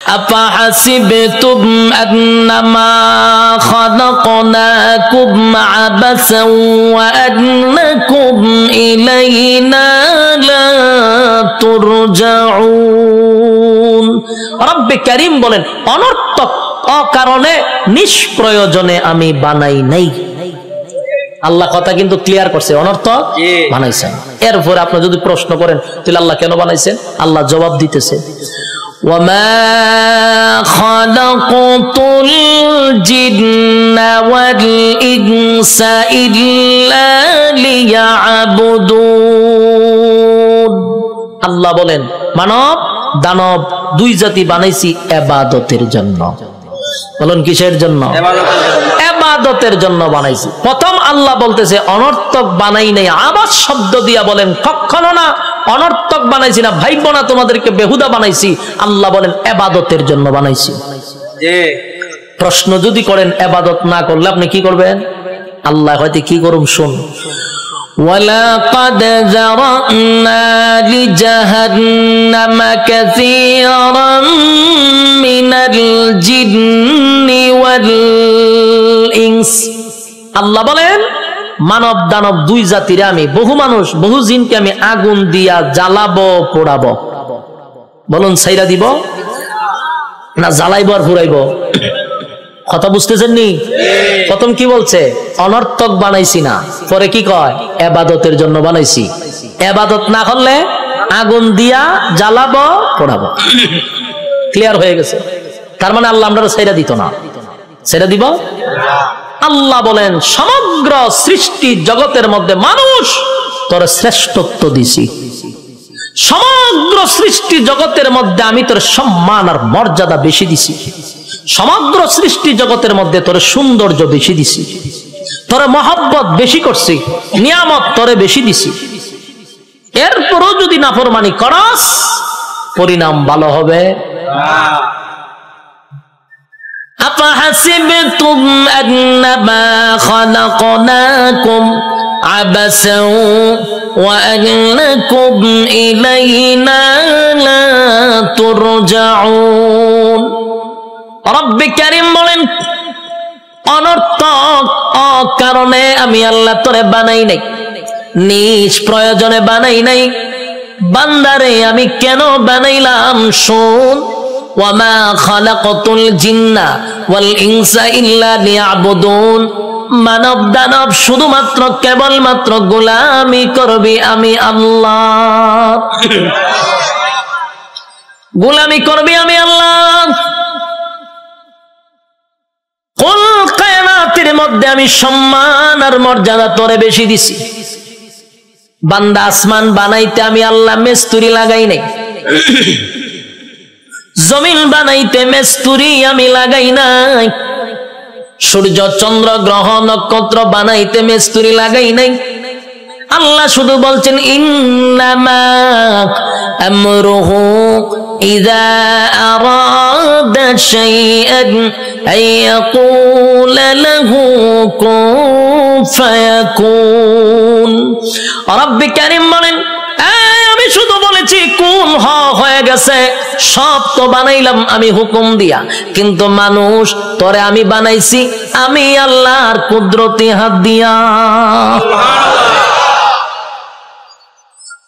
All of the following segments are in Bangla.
أفحسبتم أنما خلقناكم عبثا وأنكم إلينا لا ترجعون رب كريم বলেন অনর্থক অকারণে নিষ্প্রয়োজনে আমি বানাই নাই। আল্লাহ কথা কিন্তু ক্লিয়ার করছে, অনর্থক বানাইছেন। এরপর আপনি যদি প্রশ্ন করেন তাহলে আল্লাহ কেন বানাইছেন, আল্লাহ জবাব দিতেছে وما خلقت الجن والإنس إلا ليعبدون আল্লাহ বলেন মানব দানব দুই জাতি বানাইছি ইবাদতের জন্য। বলুন কিসের জন্য? ইবাদতের জন্য বানাইছি। প্রথম আল্লাহ বলতেছে অনর্থক বানাই নাই, আবাস শব্দ দিয়া বলেন কখনো না অনর্থক বানাইছি না, ভাইবো না তোমাদেরকে বেহুদা বানাইছি। আল্লাহ বলেন ইবাদতের জন্য বানাইছি। প্রশ্ন যদি করেন ইবাদত না করলে আপনি কি করবেন, আল্লাহ হয়তো কি করুন শুন وَلَقَدْ ذَرَأْنَا لِجَهَنَّمَ كَثِيرًا مِنَ الْجِنِّ وَالْإِنسِ আল্লাহ বলেন মানব দানব দুই জাতিরে আমি বহু মানুষ বহু জিনকে আমি আগুন দিয়া জ্বালাবো পোড়াবো। বলুন ছাইরা দিব না জ্বালাইবো আর পুরাইবো? কথা বুঝতেছেন নি? প্রথম কি বলছে অনর্থক বানাইছি না, পরে কি কয় ইবাদতের জন্য বানাইছি। ইবাদত না করলে আগুন দিয়া জ্বালাবো পোড়াবো। ক্লিয়ার হয়ে গেছে? তার মানে আল্লাহ আমরা ছাইরা দিত না, ছাইরা দিব। আল্লাহ বলেন সমগ্র সৃষ্টি জগতের মধ্যে মানুষ তোর শ্রেষ্ঠত্ব দিছি, সমগ্র সৃষ্টি জগতের মধ্যে আমি তোর সম্মান আর মর্যাদা বেশি দিছি, সমগ্র সৃষ্টি জগতের মধ্যে তোর সৌন্দর্য বেশি দিছি, তোর মহব্বত বেশি করছি, নিয়ামত তোরে বেশি দিছি। এরপরও যদি নাফরমানি করস পরিণাম ভালো হবে। أفحسبتم أنما خلقناكم عبثا وأنكم إلينا لا ترجعون رب كريم বলেন অনর্থক অকারণে আমি আল্লাহ তোরে বানাই নাই, নিজ প্রয়োজনে বানাই নাই। বান্দারে আমি কেন বানাইলাম শুন وما خلقت الجن والإنس إلا ليعبدون মানব দানব শুধুমাত্র কেবলমাত্র গোলামি করবি আমি আল্লাহ, গোলামি করবি আমি আল্লাহ। কুল কিয়ামতের মধ্যে আমি সম্মান আর মর্যাদা তোরে বেশি দিছি। বান্দা আসমান বানাইতে আমি আল্লাহ মিস্ত্রি লাগাই নাই, জমিন বানাইতে মিস্ত্রি আমি লাগাই নাই, সূর্য চন্দ্র গ্রহ নক্ষত্র বানাইতে মিস্ত্রি লাগাই নাই। আল্লাহ শুধু বলছেন ইন্নামা আমরুহু ইযা আরাদা শাইআন আয়াকুলা লাহু কুন ফায়াকুন। রব্বি কারীম বলেন আমি শুধু বলেছি কোন হয়ে গেছে, সব তো বানাইলাম আমি হুকুম দিয়া, কিন্তু মানুষ তোরে আমি বানাইছি আমি আল্লাহর কুদরতি হাত দিয়া,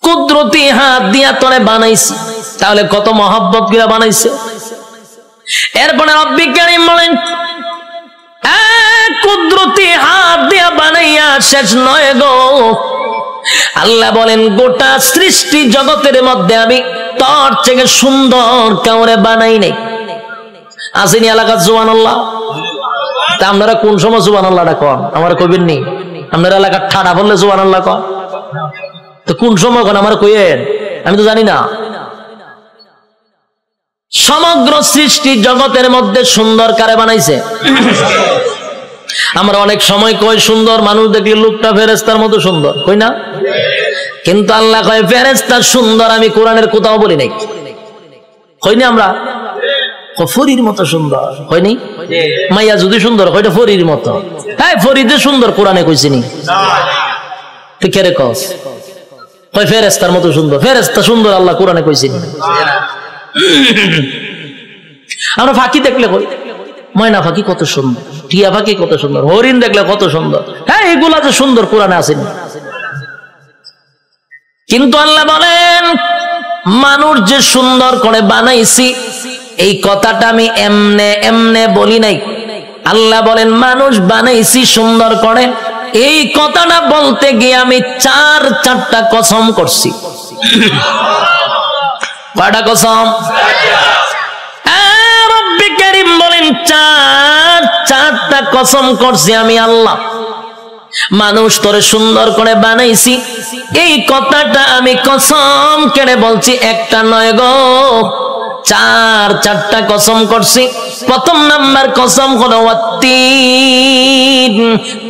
কুদরতি হাত দিয়া তোরে বানাইছি। তাহলে কত মহব্বত করে বানাইছে। এরপরে রব্বি কারীম বলেন কুদরতি হাত দিয়া বানাইয়া শেষ নয় গো, আল্লাহ বলেন গোটা সৃষ্টি জগতের মধ্যে আমি তোর থেকে সুন্দর কাউরে বানাই নাই। আসেনি এলাকার সুবহানাল্লাহ? তা আপনারা কোন সময় সুবহানাল্লাহটা কন? আমার কইবেন নি? আপনারা এলাকার ঠাড়া বললে সুবহানাল্লাহ কন, তো কোন সময় কন আমার কইয়েন? আমি তো জানি না। সমগ্র সৃষ্টি জগতের মধ্যে সুন্দর কারে বানাইছে? আমরা অনেক সময় কই সুন্দর মানুষ দেখলে লোকটা ফেরেশতার মতো সুন্দর, কই না? কিন্তু আল্লাহ কয় ফেরেশতা সুন্দর আমি কোরআনের কোথাও বলি নাই। কইনি আমরা ফরির মতো সুন্দর, কইনি? মাইয়া যদি সুন্দর কয়টা ফরির মতো, হ্যাঁ ফরিদে সুন্দর কোরআনে কইছিনি? তুই কে রে কস? কয় ফেরেশতার মতো সুন্দর, ফেরেশতা সুন্দর আল্লাহ কোরআনে কইছিনি? আমরা ফাঁকি দেখলে কই, ময়না পাখি কত সুন্দর, টিয়া পাখি কত সুন্দর, হরিণ দেখলে কত সুন্দর। হ্যাঁ, এগুলা যে সুন্দর কোরআনে আসেনি। কিন্তু আল্লাহ বলেন মানুষ যে সুন্দর করে বানাইছি, এই কথাটা আমি এমনে এমনে বলি নাই। আল্লাহ বলেন মানুষ বানাইছি সুন্দর করে, এই কথাটা বলতে গিয়ে আমি চারটা কসম করছি। কয়টা কসম? রব্বি কারীম বলেন চারটা কসম করছি আমি আল্লাহ। মানুষ তোরে সুন্দর করে বানাইছি, এই কথাটা আমি কসম কেড়ে বলছি, একটা নয় গো, চারটা কসম করছি। প্রথম নাম্বার কসম হলো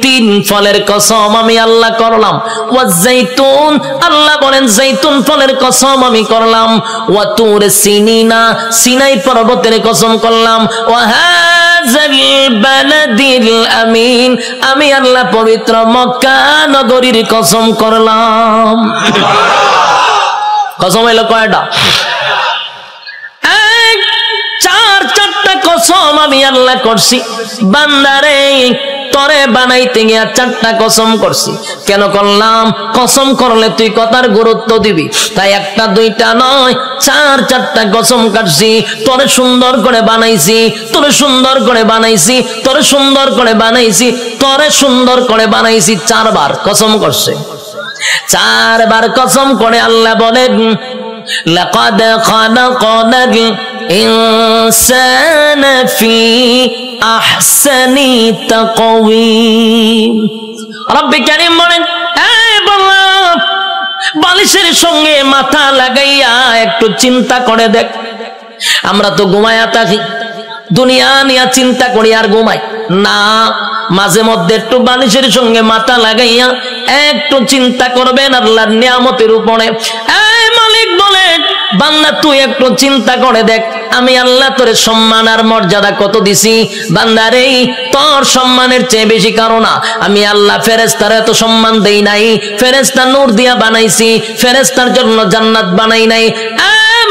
তিন ফলের কসম আমি আল্লাহ করলাম। ওয়াজাইতুন, আল্লাহ বলেন জাইতুন ফলের কসম আমি করলাম। ওয়া তুর সিনিনা, সিনাই পর্বতের কসম করলাম। ওয়া হাযাল বালাদিল আমিন, আমি আল্লাহ পবিত্র মক্কা নগরীর কসম করলাম। কসম হলো কয়টা? চারটা কসম আমি আল্লাহ করছি। বান্দারে তরে বানাইতে গিয়া চারটা কসম করছি। কেন করলাম? কসম করলে তুই কথার গুরুত্ব দিবি, তাই একটা দুইটা নয়, চারটা কসম কাটছি। তোরে সুন্দর করে বানাইছি, তোরে সুন্দর করে বানাইছি, তোরে সুন্দর করে বানাইছি, তোরে সুন্দর করে বানাইছি। চারবার কসম করছে। চারবার কসম করে আল্লাহ বলেন লাকাদ খালাকনাল ইনসানা ফি আহসানি তাকওয়িম। রব্বি কারীম বলেন, বালিশের সঙ্গে মাথা লাগাইয়া একটু চিন্তা করে দেখ। আমরা তো ঘুমায়া থাকি, দুনিয়া নিয়ে চিন্তা করি আর ঘুমাই না। মাঝে মধ্যে একটু বালিশের সঙ্গে মাথা লাগাইয়া একটু চিন্তা করবেন আল্লাহর নিয়ামতের উপরে। মালিক বলেন বান্দা তুই একটু চিন্তা করে দেখ, আমি আল্লাহ তোর সম্মান আর মর্যাদা কত দিছি। বান্দারে তোর সম্মানের চেয়ে বেশি কারণ না, আমি আল্লাহ ফেরেশতার এত সম্মান দেই নাই। ফেরেশতা নূর দিয়া বানাইছি, ফেরেশতার জন্য জান্নাত বানাই নাই।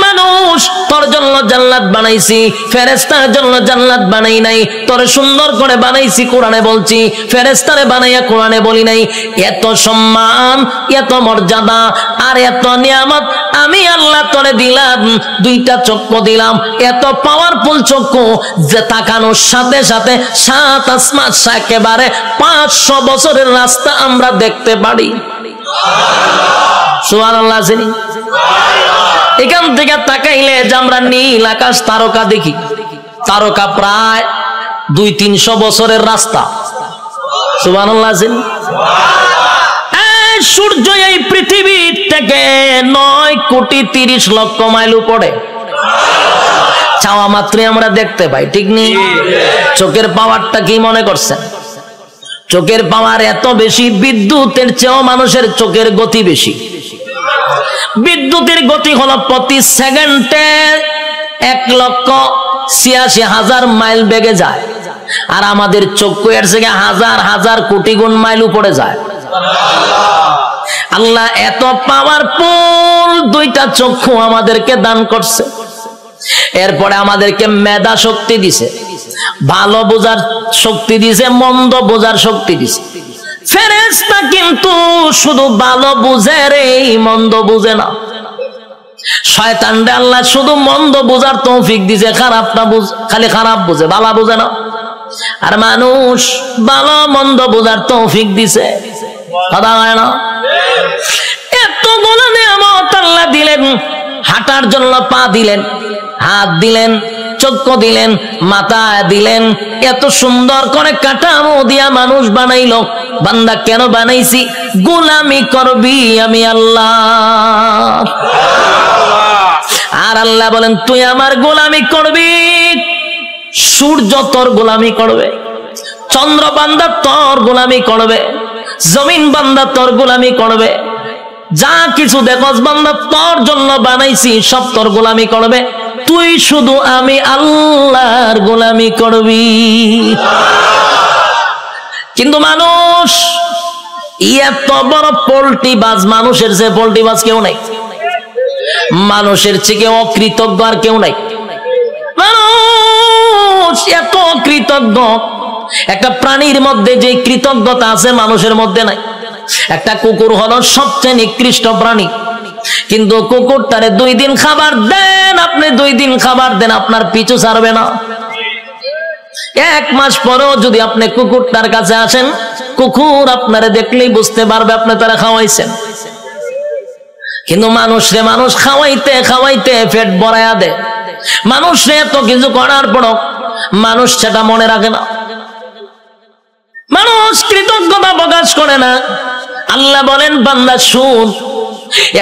মানুষ তোর জন্য জান্নাত বানাইছি, ফেরেশতার জন্য জান্নাত বানাই নাই। তোর সুন্দর করে বানাইছি কোরআনে বলছি, ফেরেশতারে বানাইয়া কোরআনে বলি নাই। এত সম্মান, এত মর্যাদা আর এত নিয়ামত আমি আল্লাহ তোরে দিলাম। দুইটা চক্ষু দিলাম, এত পাওয়ারফুল চক্ষু যে তাকানোর সাথে সাথে সাত আসমান একেবারে 500 বছরের রাস্তা আমরা দেখতে পারি। সুবহানাল্লাহ। এখান থেকে তাকাইলে যে আমরা নীল আকাশ তারকা দেখি, তারকা প্রায় 200-300 বছরের রাস্তা। সুবহানাল্লাহ। সূর্য এই পৃথিবী থেকে 9,30,00,000 মাইল উপরে, চাওয়া মাত্রই আমরা দেখতে পাই, ঠিক নেই? চোখের পাওয়ারটা কি মনে করছেন? চোখের পাওয়ার এত বেশি, বিদ্যুতের চেয়েও মানুষের চোখের গতি বেশি। বিদ্যুতের গতি হলো প্রতি সেকেন্ডে 1,86,000 মাইল বেগে যায়, আর আমাদের চক্ষু এর থেকে হাজার হাজার কোটি গুণ মাইল উপরে যায়। আল্লাহ এত পাওয়ারফুল দুইটা চক্ষু আমাদেরকে দান করছে। এরপরে আমাদেরকে মেধা শক্তি দিছে, ভালো বোঝার শক্তি দিছে, মন্দ বোঝার শক্তি দিছে। ফেরেশতা কিন্তু শুধু ভালো বুঝে রে, মন্দ বুঝে না। শয়তানরে আল্লাহ শুধু মন্দ বোঝার তৌফিক দিছে, খারাপটা খালি খারাপ বুঝে, ভালো বুঝে না। আর মানুষ ভালো মন্দ বোঝার তৌফিক দিছে, কথা হয় না? এতগুলো নিয়ামত আল্লাহ দিলেন, হাঁটার জন্য পা দিলেন, হাত দিলেন, চক্ষু দিলেন, মাথা দিলেন, এত সুন্দর করে কাঠামো দিয়া মানুষ বানাইলো। বান্দা কেন বানাইছি? গোলামি করবি আমি আল্লাহ। আর আল্লাহ বলেন তুই আমার গোলামি করবি। সূর্য তোর গোলামি করবে, চন্দ্র বান্দা তোর গোলামি করবে, জমিন বান্দা তোর গোলামি করবে, যা কিছু দেখস বান্দা তোর জন্য বানাইছি সব তোর গোলামি করবে। তুই শুধু আমি আল্লাহর গোলামি করবি। কিন্তু মানুষ এত বড় পোল্ট্রি বাজ, মানুষের যে পোল্ট্রি বাজ কেউ নাই, মানুষের চেয়ে অকৃতজ্ঞ আর কেউ নাই। মানুষ এত কৃতজ্ঞ, একটা প্রাণীর মধ্যে যে কৃতজ্ঞতা আছে মানুষের মধ্যে নাই। একটা কুকুর হলো সবচেয়ে নিকৃষ্ট প্রাণী, কিন্তু কুকুরটারে 2 দিন খাবার দেন, আপনি 2 দিন খাবার দেন, আপনার পিছু ছাড়বে না। 1 মাস পরেও যদি আপনি কুকুরটার কাছে আসেন, কুকুর আপনারে দেখলেই বুঝতে পারবে আপনি তারা খাওয়াইছেন। কিন্তু মানুষরে মানুষ খাওয়াইতে খাওয়াইতে পেট ভরায়া দেয়। মানুষরে এত কিছু করার পরও মানুষ সেটা মনে রাখে না, মানুষ কৃতজ্ঞতা প্রকাশ করে না। আল্লাহ বলেন, বান্দা শুন,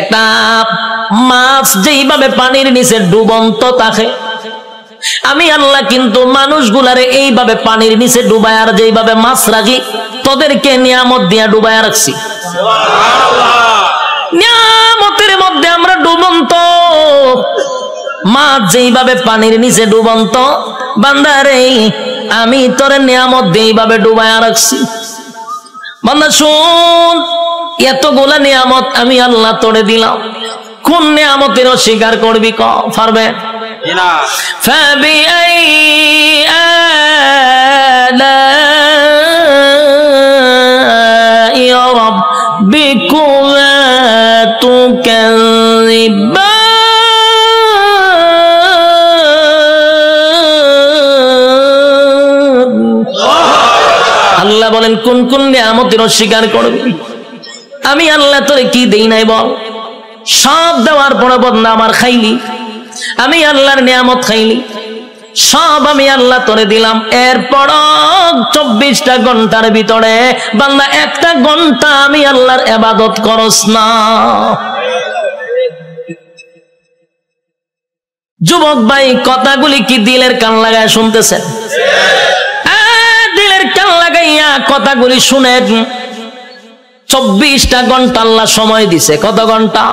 একটা মাছ যেইভাবে পানির নিচে ডুবন্ত থাকে, আমি আল্লাহ কিন্তু মানুষগুলারে এইভাবে পানির নিচে ডুবায় আর যেইভাবে মাছ রাখি, তোদেরকে নিয়ামত দিয়া ডুবায় রাখছি। নিয়ামতের মধ্যে আমরা ডুবন্ত, মাছ যেইভাবে পানির নিচে ডুবন্ত, বান্দারে আমি তোরে নিয়ামত দিয়ে এইভাবে ডুবায় রাখছি। বান্দা শুন, এতগুলা নিয়ামত আমি আল্লাহ তোরে দিলাম, কোন নিয়ামতের অস্বীকার করবি? পারবে না। ফাবিআই আলাই রাব্বিকুমা তুকাযিবান। আল্লাহ বলেন, কোন কোন নিয়ামতের অস্বীকার করবি? আমি আল্লাহ তোরে কি দেই নাই বল? সব দেওয়ার পরে বদনা আমার খাইলি, আমি আল্লাহর নিয়ামত খাইলি, সব আমি আল্লাহ তোরে দিলাম। এরপর 24টা ঘন্টার ভিতরে বান্দা 1টা ঘন্টা আমি আল্লাহর ইবাদত করস না। যুবক ভাই, কথাগুলি কি দিলের কান লাগায় শুনতেছেন? দিলের কান লাগাইয়া কথাগুলি শুনেন। 24টা ঘন্টা আল্লাহ সময় দিছে। কত ঘন্টা?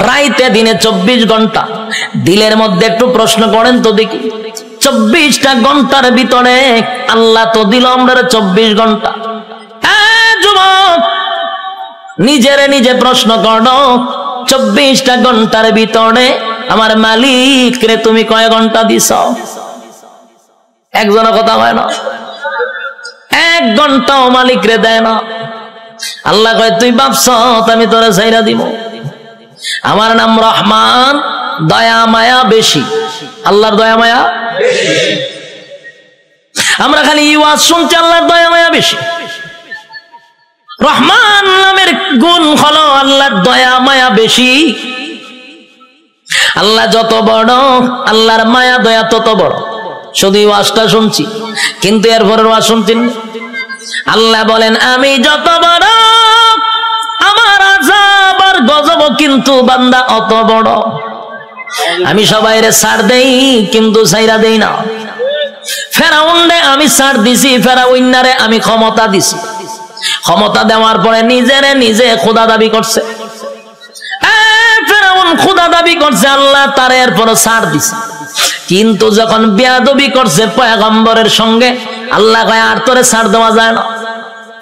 রাইতে দিনে 24 ঘন্টা। দিলের মধ্যে একটু প্রশ্ন করেন তো দেখি, 24টা ঘন্টার ভিতরে আল্লাহ তো দিল আমরা 24 ঘন্টা। যুবক, নিজেরে নিজে প্রশ্ন করো, 24টা ঘন্টার ভিতরে আমার মালিক রে তুমি কয় ঘন্টা দিছ? একজনের কথা হয় না, 1 ঘন্টাও মালিক রে দেয় না। আল্লাহ কয়, তুই ভাবছ আমি তোরে ছাইরা দিব? আমার নাম রহমান, দয়া মায়া বেশি। আল্লাহর দয়া মায়া বেশি। আমরা খালি ওয়াজ শুনছি, আল্লাহর দয়া মায়া বেশি। রহমান নামের গুণ হলো আল্লাহর দয়া মায়া বেশি। আল্লাহ যত বড়, আল্লাহর মায়া দয়া তত বড়। শুধু ওয়াজটা শুনছি, কিন্তু এরপরের ওয়াজ শুনছেন। আল্লাহ বলেন, আমি যত বড়, আমার আযাব আর গজব কিন্তু বান্দা অত বড়। আমি সবাইরে ছাড় দেই, কিন্তু ছাইরা দেই না। ফেরাউনরে আমি ছাড় দিছি, ফেরাউন্নারে আমি ক্ষমতা দিছি। ক্ষমতা দেওয়ার পরে নিজেরে নিজে খোদা দাবি করছে। ফেরাউন খোদা দাবি করছে, আল্লাহ তার এরপর ছাড় দিছে। কিন্তু যখন বেয়াদবি করছে পয়গম্বরের সঙ্গে, আল্লাহ কয় আর তোরে ছাড় দেওয়া যায় না।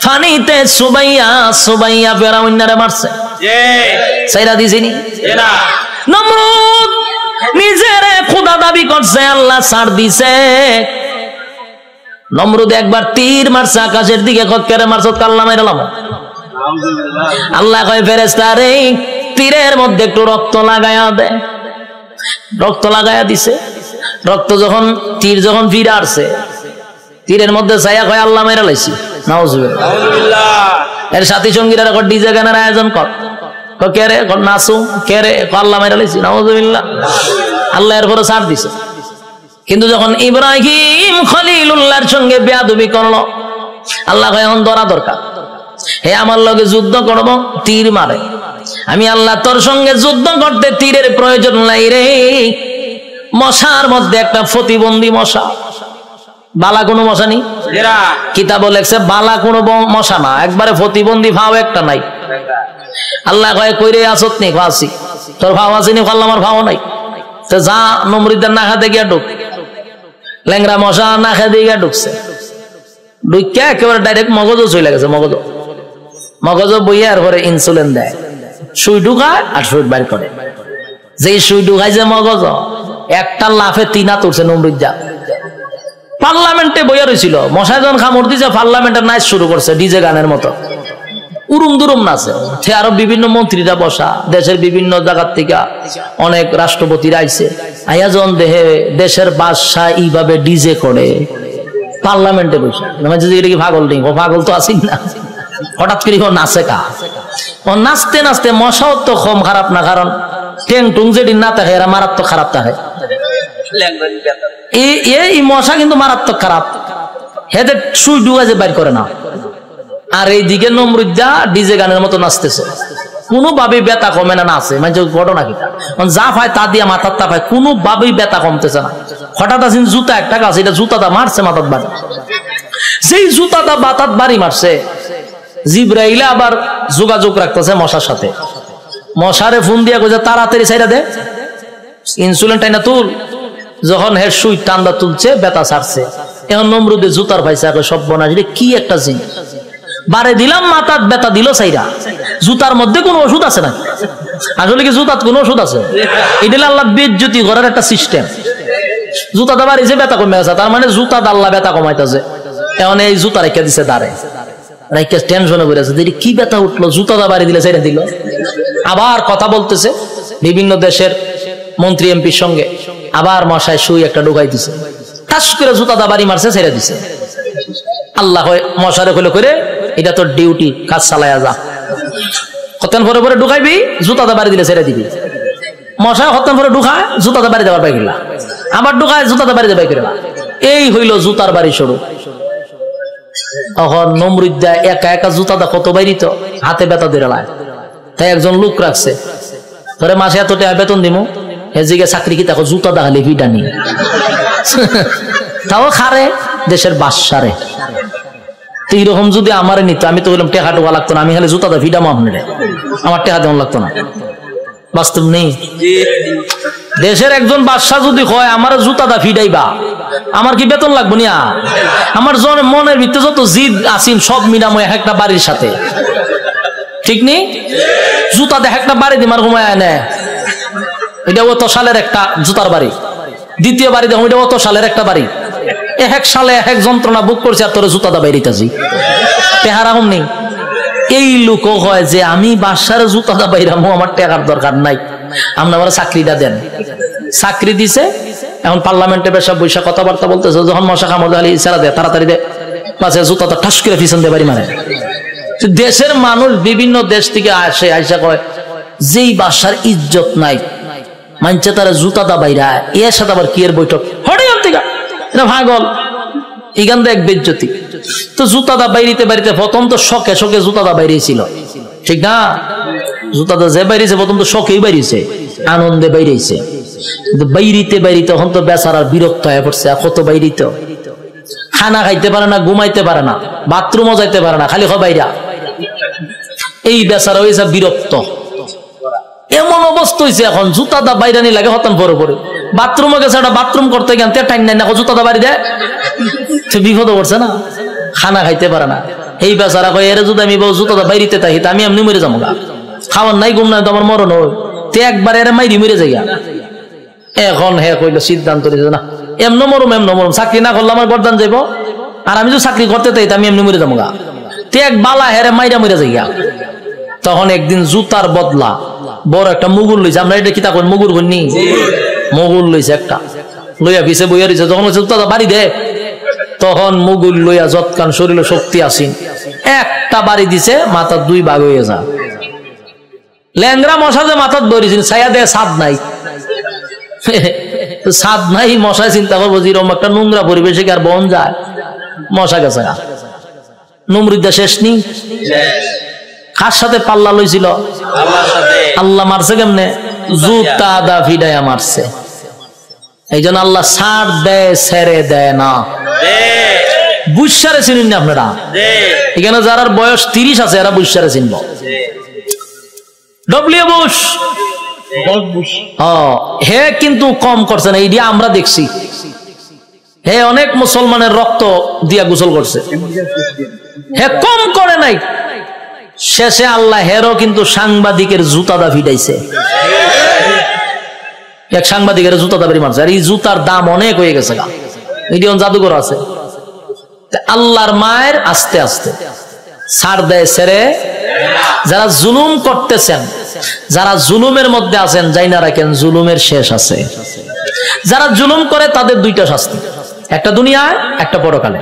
ফানিতে সুবাইয়া সুবাইয়া ফেরাউন্নারে মারছে, ছাইরা দিছিনি? নমরুদ নিজেরে খোদা দাবি করছে, আল্লাহ ছাড় দিছে। নমরুদ একবার তীর মারছে আকাশের দিকে, কতকারে মারছত? কাল্লা মাইরালাম। আল্লাহ কয়, ফেরেশতা রে, তীরের মধ্যে একটু রক্ত লাগায়া দে। রক্ত লাগায়া দিছে। রক্ত যখন, তীর যখন ফিরে আসছে, তীরের মধ্যে ছায়া কয়, আল্লাহ মাইরা লাইছি। নাউজুবিল্লাহ। এর সাথী সঙ্গীরা ডিজে গানের আয়োজন কর, কে রে? নাচু। কে রে? আল্লাহ মাইরা লাইছি। নাউজুবিল্লাহ। আল্লাহ এরপরে ছাড় দিছে। কিন্তু যখন ইব্রাহিম খলিলুল্লাহর সঙ্গে বেয়াদবি করলো, আল্লাহ কয় এখন ধরা দরকার। হে আমার লগে যুদ্ধ করব, তীর মারে। আমি আল্লাহ তোর সঙ্গে যুদ্ধ করতে তীরের প্রয়োজন নাই রে। মশার মধ্যে একটা প্রতিবন্ধী মশা, বালা কোনো মশা নেই। কিতাব লেখছে বালা কোনো মশা না, একবারে প্রতিবন্ধী ভাও একটা নাই। আল্লাহ কয়, কইরে আসত নি? ফাঁসি। তোর ভাও আসেনি? ফাল্লা আমার ভাও নাই। তো যা, নমরুদের না খাতে গিয়া ঢুক। ল্যাংরা মশা না খেতে গিয়া ঢুকছে। ঢুকিয়া একেবারে ডাইরেক্ট মগজও চলে গেছে। মগজ বইয়া এরপরে ইনসুলিন দেয়, সুই ঢুকায় আর সুই বাইর করে। যে সুই ঢুকাইছে মগজ, একটা লাফে 3 হাত উঠছে নমরুদ। যা পার্লামেন্টে বইয়া রয়েছিল, মশায় যখন কামড় দিয়েছে পার্লামেন্টের নাচ শুরু করছে ডিজে গানের মতো, উরুম দুরুম নাচে। আরো বিভিন্ন মন্ত্রীরা বসা, দেশের বিভিন্ন জায়গার থেকে অনেক রাষ্ট্রপতিরা আইছে, আয়াজন দেহে দেশের বাদশাহ এইভাবে ডিজে করে পার্লামেন্টে বসে। এটা কি পাগল নেই? ও পাগল তো আসি না, হঠাৎ করে নাচে কা। ও নাচতে নাচতে মশাও তো কম খারাপ না, কারণ টেং টুং যেদিন না থাকে এরা মারাত্মক খারাপ থাকে। এই মশা কিন্তু মারাত্মক খারাপ, হেদের সুই ডুগাজে বাইর করে না। আর এইদিকে নমরুদ্দা ডিজে গানের মতো নাচতেছে, কোনোভাবেই ব্যথা কমে না। নাচে মানে ঘটনা কি, যা পায় তা দিয়া মাথার তা পায়, কোনোভাবেই ব্যথা কমতেছে না। হঠাৎ আসেন জুতা একটা গাছ, এটা জুতাটা মারছে মাথার বাড়ি। যেই জুতাটা বাতাত বাড়ি মারছে, জিব্রাইল আবার যোগাযোগ রাখতেছে মশার সাথে। মশারে ফোন দিয়া কইছে তাড়াতাড়ি ছাইরা দে, ইনসুলিন টাইনা তুল। যখন হের সুই টান্দা তুলছে, ব্যথা ছাড়ছে। এখন নমরুদে জুতার পাইছে, সব বনাস কি একটা জিনিস, বারে দিলাম মাথার ব্যথা দিল সাইরা। জুতার মধ্যে কোনো ওষুধ আছে না? আসলে কি জুতার কোনো ওষুধ আছে? এটা আল্লাহ বেজ্জতি করার একটা সিস্টেম। জুতাটা বাড়িছে, ব্যথা কমে আছে, তার মানে জুতা আল্লাহ ব্যথা কমাইতেছে। এখন এই জুতা রেখে দিছে দাঁড়ে, রেখে টেনশনে করে আছে, কি ব্যথা উঠলো, জুতাটা বাড়ি দিলে ছেড়ে দিল। আবার কথা বলতেছে বিভিন্ন দেশের মন্ত্রী এমপির সঙ্গে, আবার মশায় সুই একটা ঢুকাই দিছে, ঠাস করে জুতাটা বাড়ি মারছে, ছেড়ে দিছে। আল্লাহ মশারে হলে করে, এটা তোর ডিউটি, কাজ চালায়া যা। হতেন পরে পরে ঢুকাইবি, জুতাটা বাড়ি দিলে ছেড়ে দিবি। মশায় হতেন পরে ঢুকায়, জুতাটা বাড়ি দেওয়ার পাই গেলা, আবার ঢুকায়, জুতাটা বাড়ি দেবাই করে। এই হইল জুতার বাড়ি শুরু। তখন নমরুদ্দা একা একা জুতাটা কত বাইরিত, হাতে ব্যথা দিয়ে লায়। তাই একজন লোক রাখছে, ধরে মাসে এত টাকা বেতন দিমু, এদিকে চাকরি কি দেখো জুতা দেখালে ভিডা নি, তাও খারে দেশের বাদশারে। তো এইরকম যদি আমার নিত, আমি তো বললাম টেকা টোকা লাগতো না, আমি খালি জুতাটা ভিডাম আপনার, আমার টেকা দেওয়া লাগতো না। বাস্তব নেই? দেশের একজন বাদশা যদি হয় আমার জুতাটা ফিডাইবা, আমার কি বেতন লাগবো না? আমার মনের ভিতরে যত জিদ আসিন সব মিলাম একটা বাড়ির সাথে, ঠিক নেই? জুতা দেখ একটা বাড়ি দিমার ঘুমায় নেয়, এটা অত সালের একটা জুতার বাড়ি। দ্বিতীয় বাড়ি দেখো, এটা অত সালের একটা বাড়ি। এক সালে এক যন্ত্রণা বুক করছে, আর তোর জুতাটা বাইরিতেছি, টেহারাম নেই। এই লোক হয় যে আমি বাসার জুতাটা বাইরামো, আমার টাকার দরকার নাই, আপনি আমার চাকরিটা দেন। চাকরি দিছে, এখন পার্লামেন্টে বেশা বৈশা কথাবার্তা বলতেছে, যখন মশা কামড় দেয় ইশারা দেয় তাড়াতাড়ি দে, পাশে জুতাটা ঠাস করে পিছন দিয়ে বাড়ি মারে। দেশের মানুষ বিভিন্ন দেশ থেকে আসে, আইসা কয় যেই বাসার ইজ্জত নাই, মানছে তারা জুতাটা বাইরা, এর সাথে আবার কি এর বৈঠক, হঠাৎ থেকে এটা ভাগল, এখান থেকে এক বেজ্জতি। তো জুতাটা বাইরিতে বাড়িতে প্রথম তো শখে শখে জুতাটা বাইরেছিল, ঠিক না? জুতাটা যে বাইরেছে প্রথম তো শখেই বাইরেছে, আনন্দে বাইরেছে, কিন্তু বাইরিতে বাইরিতে এখন তো বেচারার বিরক্ত হয়ে পড়ছে। কত বাইরিত, খানা খাইতে পারে না, ঘুমাইতে পারে না, বাথরুমও যাইতে পারে না, খালি বাইরা। এই বেচারা হয়েছে বিরক্ত, এমন অবস্থা হয়েছে এখন জুতাটা বাইরানি লাগে হতান পরে পরে। বাথরুমে গেছে, একটা বাথরুম করতে গেলে টাইম নাই না, জুতাটা বাড়ি দেয়, সে বিপদ করছে না, খানা খাইতে পারে না। এই বেচারা কয় এর যদি আমি জুতাটা বাইরিতে থাকি আমি এমনি মরে যাবো, খাওয়ার নাই ঘুম নাই তো আমার মরণ হয়, তে একবার এর মাইরি মরে যাই। এখন হে কইল সিদ্ধান্ত নিয়েছে, না এমন মরম এমন মরম, চাকরি না করলে আমার গরদান যাইব, আর আমি যদি চাকরি করতে চাই আমি এমনি মরে যাবো গা, তে এক বালা হেরে মাইরা মরে যাই। তখন একদিন জুতার বদলা বড় একটা মুগুর লইছে, আমরা এটা কি তা কই মুগুর কইনি, মুগুর লইছে একটা, লইয়া পিছে বইয়া দিছে। যখন জুতাটা বাড়ি দে, তখন মুগুর লইয়া যৎকান শরীরে শক্তি আসিন, একটা বাড়ি দিছে, মাথা দুই ভাগ হয়ে যা। ল্যাংরা মশা যে মাথার ধরেছেন, ছায়া দেয় ছাদ নাই, ছাদ নাই, মশায় চিন্তা করবো যেরকম একটা নোংরা পরিবেশে আর বন যায়, মশা গেছে। নমরুদ্দা শেষ নি, কার সাথে পাল্লা লইছিল? আল্লাহ মারছে কেমনে? জুতা দা ফিডাইয়া মারছে। এই জন্য আল্লাহ ছাড় দেয়, ছেড়ে দেয় না। বুঝসারে চিনুন না আপনারা, এখানে যারা বয়স 30 আছে এরা বুঝসারে চিনব। ডব্লিউ বুশ হে কিন্তু কম করছে না, এইটা আমরা দেখছি। হে অনেক মুসলমানের রক্ত দিয়া গোসল করছে, হে কম করে নাই। শেষে আল্লাহ হেরও কিন্তু সাংবাদিকের জুতাদা ফিটাইছে, এক সাংবাদিকের জুতাদা বাড়ি মারছে। আর এই জুতার দাম অনেক হয়ে গেছে, মিলিয়ন জাদুঘর আছে। আল্লাহর মায়ের আস্তে আস্তে ছাড় দেয় ছেড়ে। যারা জুলুম করতেছেন, যারা জুলুমের মধ্যে আছেন, যাই না রাখেন জুলুমের শেষ আছে। যারা জুলুম করে তাদের দুইটা শাস্তি, একটা দুনিয়ায় একটা পরকালে।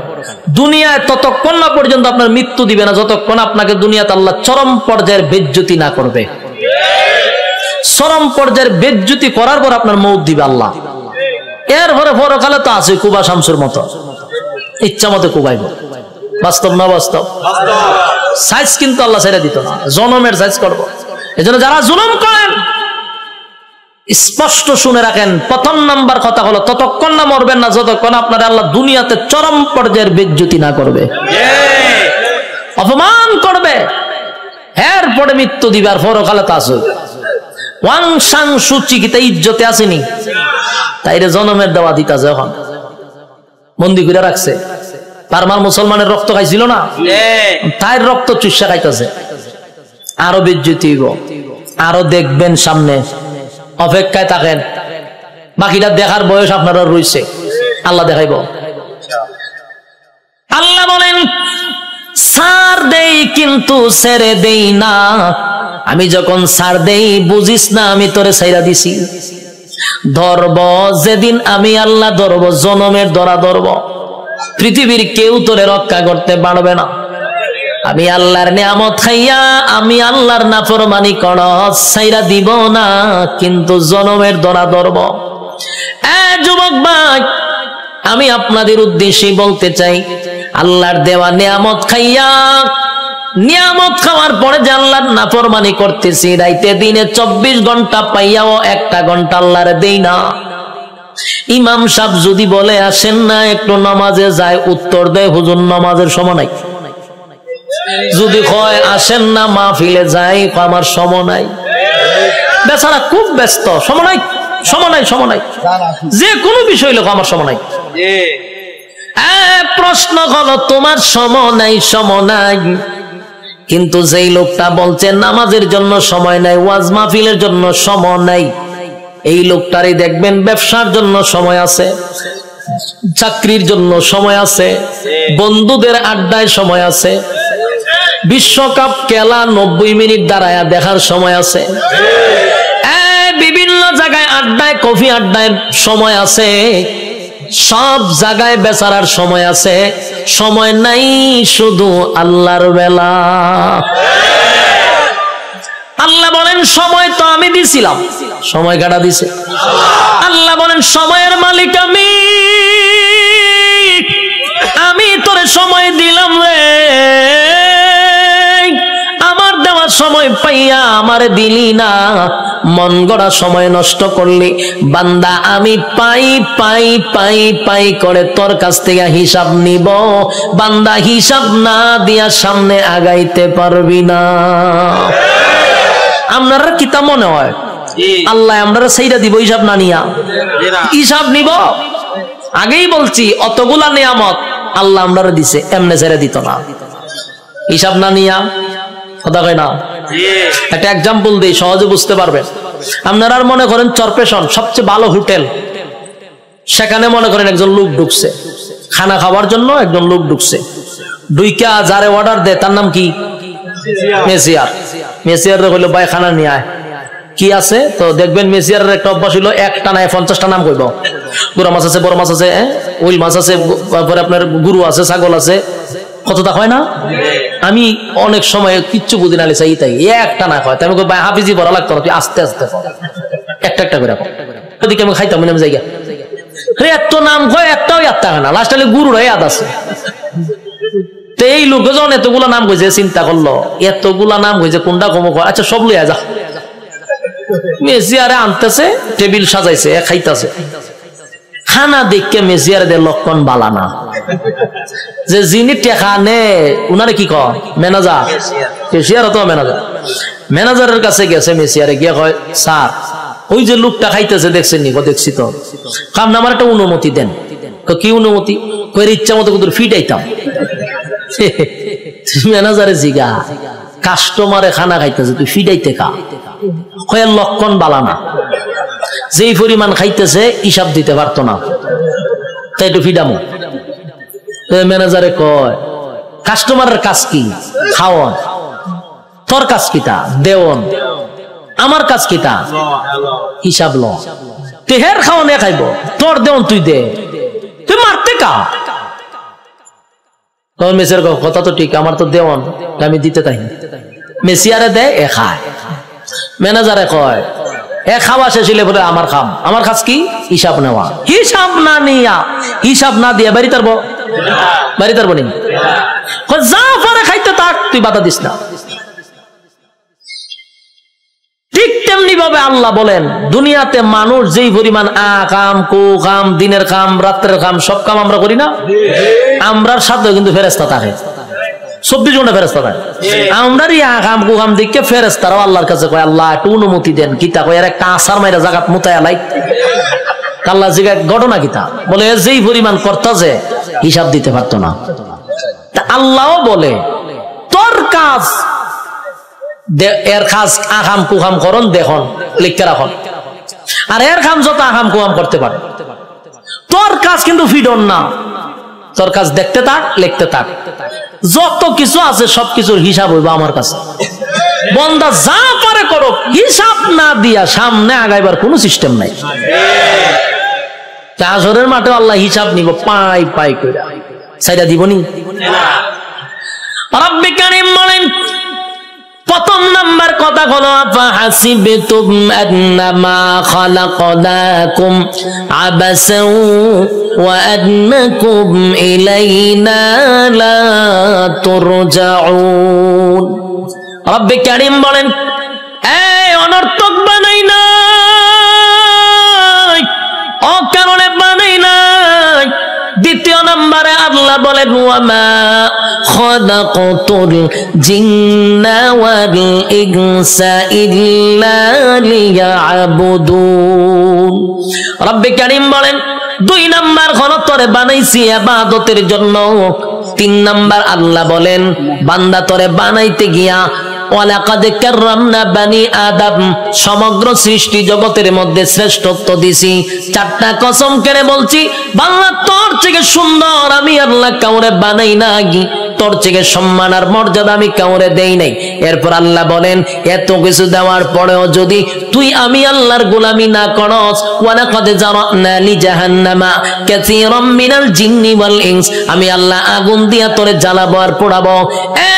দুনিয়ায় ততক্ষণ না পর্যন্ত আপনার মৃত্যু দিবে না যতক্ষণ আপনাকে দুনিয়াতে আল্লাহ চরম পর্যায়ের বেজ্জতি না করবে। চরম পর্যায়ের বেজ্জতি করার পর আপনার মৌত দিবে আল্লাহ। এরপরে পরকালে তো আছে কুবা শামসুর মতো, ইচ্ছা মতো কুবাইব। বাস্তব না বাস্তব? সাইজ কিন্তু আল্লাহ ছেড়ে দিত না, জনমের সাইজ করবো। এই জন্য যারা জুলুম করেন স্পষ্ট শুনে রাখেন, প্রথম নাম্বার কথা হলো ততক্ষণ না মরবেন না যতক্ষণ আপনার আল্লাহ দুনিয়াতে চরম পর্যায়ের বেজ্জতি না করবে, অপমান করবে। এরপরে মৃত্যু দিবে। আর পরকালে তো আছে ওয়াং সাং সুচি কিতা ইজ্জতে আসেনি, তাইরে জনমের দেওয়া দিতা যখন বন্দি করে রাখছে। পারমার মুসলমানের রক্ত খাইছিল না, তাই রক্ত চুষা খাইতেছে। আরো বেজ্জতি হইব, আরো দেখবেন সামনে, অপেক্ষায় থাকেন। বাকিটা দেখার বয়স আপনারা রয়েছে, আল্লাহ দেখাইব। আল্লাহ বলেন ছাড় দেই কিন্তু ছেড়ে দেই না। আমি যখন ছাড় দেই বুঝিস না আমি তোরে ছাইরা দিছি। ধরব যেদিন আমি আল্লাহ ধরব, জনমের ধরা ধরব, পৃথিবীর কেউ তোরে রক্ষা করতে পারবে না। আমি আল্লাহর নিয়ামত খাইয়া আমি আল্লাহর নাফরমানি করস, ছাইরা দিব না কিন্তু জনমের ধরা ধরব। যুবক ভাই, আমি আপনাদের উদ্দেশ্যে বলতে চাই, আল্লাহর দেওয়া নিয়ামত খাইয়া, নিয়ামত খাওয়ার পরে যে আল্লাহর নাফরমানি করতেছি, রাইতে দিনে 24 ঘন্টা পাইয়াও 1টা ঘন্টা আল্লাহর দেই না। ইমাম সাহেব যদি বলে আসেন না একটু নামাজে যায়, উত্তর দেয় হুজুর নামাজের সময় নাই। যদি কয় আসেন না মাহফিলে যাই, আমার সময় নাই। বেচারা খুব ব্যস্ত, সময় নাই, সময় নাই, সময় নাই, যে কোনো বিষয় লোক আমার সময় নাই। প্রশ্ন হলো তোমার সময় নাই, সময় নাই, কিন্তু যেই লোকটা বলছে নামাজের জন্য সময় নাই, ওয়াজ মাহফিলের জন্য সময় নাই, এই লোকটারই দেখবেন ব্যবসার জন্য সময় আছে, চাকরির জন্য সময় আছে, বন্ধুদের আড্ডায় সময় আছে, বিশ্বকাপ খেলা 90 মিনিট দাঁড়ায়া দেখার সময় আছে, বিভিন্ন জায়গায় আড্ডায় কফি আড্ডায় সময় আছে, সব জায়গায় বেচারার সময় আছে। সময় নাই শুধু আল্লাহর বেলা। আল্লাহ বলেন সময় তো আমি দিছিলাম, সময় কাটা দিছে আল্লাহ। বলেন সময়ের মালিক আমি তোরে সময় দিলাম রে, আমার দেওয়ার সময় পাইয়া আমারে দিলি না, মন গড়া সময় নষ্ট করলি। বান্দা আমি পাই পাই পাই পাই করে তোর কাছ থেকে হিসাব নিব, বান্দা হিসাব না দিয়া সামনে আগাইতে পারবি না। আপনারা কিতা মনে হয় আল্লাহ আমরা সেইটা দিব হিসাব না নিয়া? হিসাব নিব। আগেই বলছি অতগুলা নিয়ামত আল্লাহ আমরা দিছে, এমনে ছেড়ে দিত না হিসাব না নিয়া। কথা কয় না? একটা এক্সাম্পল দিই সহজে বুঝতে পারবেন। আপনারা মনে করেন চরপেশন সবচেয়ে ভালো হোটেল, সেখানে মনে করেন একজন লোক ঢুকছে খানা খাওয়ার জন্য, একজন লোক ঢুকছে, ঢুইকা যারে অর্ডার দেয় তার নাম কি? মেসিয়ার। মেসিয়ার কইলো ভাই খানা নিয়ে আয়। কি আছে তো দেখবেন মেসিয়ারের একটা অভ্যাস হলো একটা নাই 50টা নাম কইব। গুড়া মাছ আছে, বড় মাছ আছে, উইল মাছ আছে, তারপরে আপনার গরু আছে, ছাগল আছে, কতটা হয় না? আমি অনেক সময় কিচ্ছু বুঝি না চাই তাই একটা না হয়, আমি ভাই হাফিজি বড় লাগতো না, তুই আস্তে আস্তে একটা একটা করে ওদিকে আমি খাইতাম আমি জায়গা এত নাম কয় একটাও ইয়াদ থাকে না, লাস্ট গুরুর ইয়াদ আছে। এই লোকজন এতগুলা নাম কইছে, চিন্তা করলো এতগুলা নাম কইছে কোনটা কম কয়, আচ্ছা সব লইয়া যা। মেসিয়ারে আনতেছে, টেবিল সাজাইছে, খাইতেছে। খানা দেখে মেসিয়ারে দে লক্ষণ বালা না, যে যিনি টেকা নে উনারে কি কয় ম্যানেজার, কেশিয়ার তো ম্যানেজার। ম্যানেজারের কাছে গেছে মেসিয়ারে গিয়ে কয় স্যার ওই যে লোকটা খাইতেছে দেখছেন নি? দেখছি তো। কারণ আমার একটা অনুমতি দেন। কি অনুমতি? কই ইচ্ছা মতো কত ফিটাইতাম। ম্যানেজারে জিগা কাস্টমারে খানা খাইতেছে তুই ফিটাইতে কা? কয় লক্ষণ বালা না, যেই পরিমাণ খাইতেছে হিসাব দিতে পারতো না। তাই একটু ফিডামো। ম্যানেজারে কয় কাস্টমারের কাজ কি? খাওয়ান। তোর কাজ কিটা? দেওয়ন। আমার কাজ কিটা? হিসাব ল। তেহের খাওয়ানে খাইব, তোর দেওয়ন তুই দে, তুই মারতে কা? মেসির কথা তো ঠিক, আমার তো দেওয়ান, আমি দিতে তাই। মেসিয়ারে দেয়, এ খায়। ম্যানেজারে কয় এ খাওয়া শেষ হলে বলে আমার খাম। আমার কাজ কি? হিসাব নেওয়া। হিসাব না নিয়া, হিসাব না দিয়া বাড়ি তারবো, বাড়ি তারবো নি। যা পরে খাইতে থাক, তুই বাধা দিস না। ঠিক তেমনি ভাবে আল্লাহ বলেন দুনিয়াতে মানুষ যেই পরিমাণ কাম, কু কাম, দিনের কাম, রাত্রের কাম, সব কাম আমরা করি না? আমরার সাথে কিন্তু ফেরেশতা থাকে, 24 ঘন্টা ফেরেশতা থাকে। আমরার কাম কু কাম দেখে ফেরেশতারাও আল্লাহর কাছে কয় আল্লাহ একটু অনুমতি দেন। কিতা কয়? একটা আসার মাইরা জাগাত মুতায়া লাই। আল্লাহ জিজ্ঞাসা ঘটনা কিতা? বলে যেই পরিমাণ করতা যে হিসাব দিতে পারতো না। আল্লাহও বলে তোর কাজ, এর কাজ আকাম কুকাম করন দেখুন, লিখতে রাখুন। আর এর কাম যত আকাম কুকাম করতে পারে, তোর কাজ কিন্তু ফিডন না। তোর কাজ দেখতে থাক, লিখতে থাক, যত কিছু আছে সবকিছুর হিসাব হইব আমার কাছে। বন্দা যা পারে করো, হিসাব না দিয়া সামনে আগাইবার কোন সিস্টেম নাই। হাসরের মাঠে আল্লাহ হিসাব নিব পাই পাই কইরা, সাইডা দিবনি। রব্বে কারীম বলেন প্রথম নাম্বার কথা হলো ফাহাসিবতুম আন্নামা খালাকনাকুম আবাসাও ওয়া আন্নাকুম ইলাইনা লা তুরজাউন। রব্বে কারীম বলেন এই অনর্থক বানাই নাই, অকারণে বানাই নাই। দ্বিতীয় নম্বরে আল্লাহ বলেন ওয়ামা খালাকতুল জিন্না ওয়াল ইনসা ইল্লা লিয়াবুদুন। রব্বে কারীম বলেন 2 নাম্বার হলো তোরে বানাইছি ইবাদতের জন্য। 3 নাম্বার আল্লাহ বলেন বান্দা তোরে বানাইতে গিয়া ওয়ালাকাদ কাররামনা বানি আদম, সমগ্র সৃষ্টি জগতের মধ্যে শ্রেষ্ঠত্ব দিছি। 4টা কসম করে বলছি বাংলা তোর থেকে সুন্দর আমি আল্লাহ কাউরে বানাই নাই, তোর থেকে সম্মান আর মর্যাদা আমি কাউরে দেই নাই। এরপর আল্লাহ বলেন এত কিছু দেওয়ার পরেও যদি তুই আমি আল্লাহর গোলামি না করস, ওয়ালাকাদ জারানা লি জাহান্নামা কাসীরাম মিনাল জিন্নি ওয়াল ইনস, আমি আল্লাহ আগুন দিয়া তোরে জ্বালাবো আর পোড়াবো।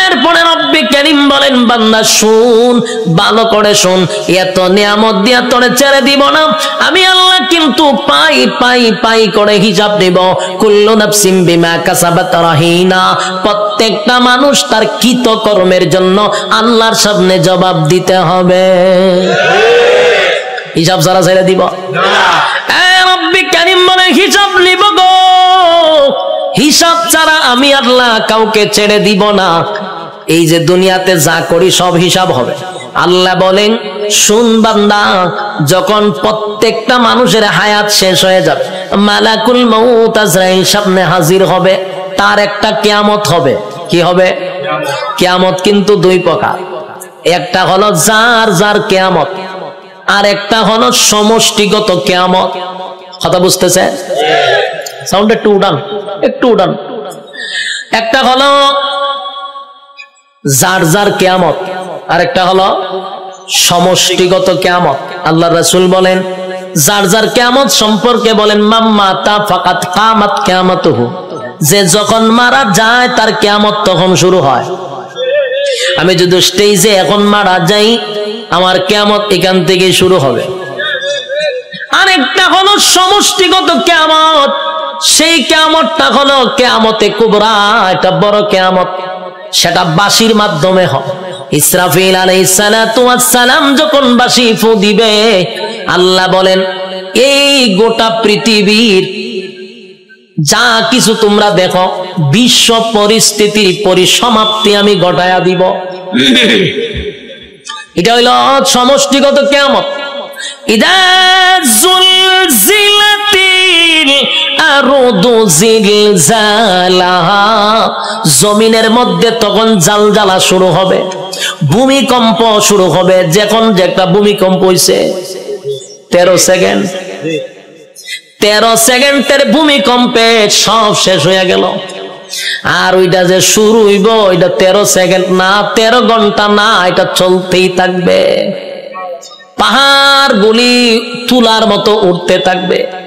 এরপরে রব্বে কারীম বলেন বান্দা শুন, ভালো করে শুন, এত নিয়ামত দিয়া তোরে ছেড়ে দিব না। আমি আল্লাহ কিন্তু পাই পাই পাই করে হিসাব দেব। কুল্লু নাফসিন বিমা কাসাবাত রাহিনা, প্রত্যেকটা মানুষ তার কৃত কর্মের জন্য আল্লাহর সামনে জবাব দিতে হবে। হিসাব ছাড়া ছেড়ে দিব না। রব্বে কারীম বলে হিসাব নিব গো, হিসাব ছাড়া আমি আল্লাহ কাউকে ছেড়ে দিব না। এই যে দুনিয়াতে যা করি সব হিসাব হবে। আল্লাহ বলেন শুন বান্দা, যখন প্রত্যেকটা মানুষের হায়াত শেষ হয়ে যাবে, মালাকুল মউত আজরাইল সামনে হাজির হবে, তার একটা কিয়ামত হবে। কি হবে? কিয়ামত কিন্তু 2 প্রকার। একটা হলো যার যার কিয়ামত, আর একটা হলো সমষ্টিগত কিয়ামত। কথা বুঝতেছে? সাউন্ড একটু উঠান, একটু উঠান। একটা হলো যার যার কিয়ামত, আর একটা হলো সমষ্টিগত কিয়ামত। আল্লাহর রাসূল বলেন যার যার কিয়ামত সম্পর্কে বলেন মাম্মাতা ফাকাত কামাত কিয়ামাতুহু, যে যখন মারা যায় তার কিয়ামত তখন শুরু হয়। আমি যদি স্টেজে এখন মারা যাই, আমার কিয়ামত এখান থেকে শুরু হবে। আরেকটা হলো সমষ্টিগত কিয়ামত, সেই কিয়ামতটা হলো কিয়ামতে কুবরা, এটা বড় কিয়ামত। সেটা বাঁশির মাধ্যমে হয়। ইসরাফিল আলাইহিস সালাতু ওয়াস সালাম যখন বাঁশি ফু দিবে, আল্লাহ বলেন এই গোটা পৃথিবীর যা কিছু তোমরা দেখো, বিশ্ব পরিস্থিতির পরিসমাপ্তি আমি ঘটায়া দিব। এটা হইল সমষ্টিগত কিয়ামত। ইদা জুলজিলাতিল আরদু জিলজালাহা, জমিনের মধ্যে তখন জালজালা শুরু হবে, ভূমিকম্প শুরু হবে। যখন যে একটা ভূমিকম্প হইছে 13 সেকেন্ড, 13 সেকেন্ডের ভূমিকম্পে সব শেষ হয়ে গেল। আর ওইটা যে শুরু হইব ওইটা 13 সেকেন্ড না, 13 ঘন্টা না, এটা চলতেই থাকবে। পাহাড় গুলি তুলার মতো উঠতে থাকবে।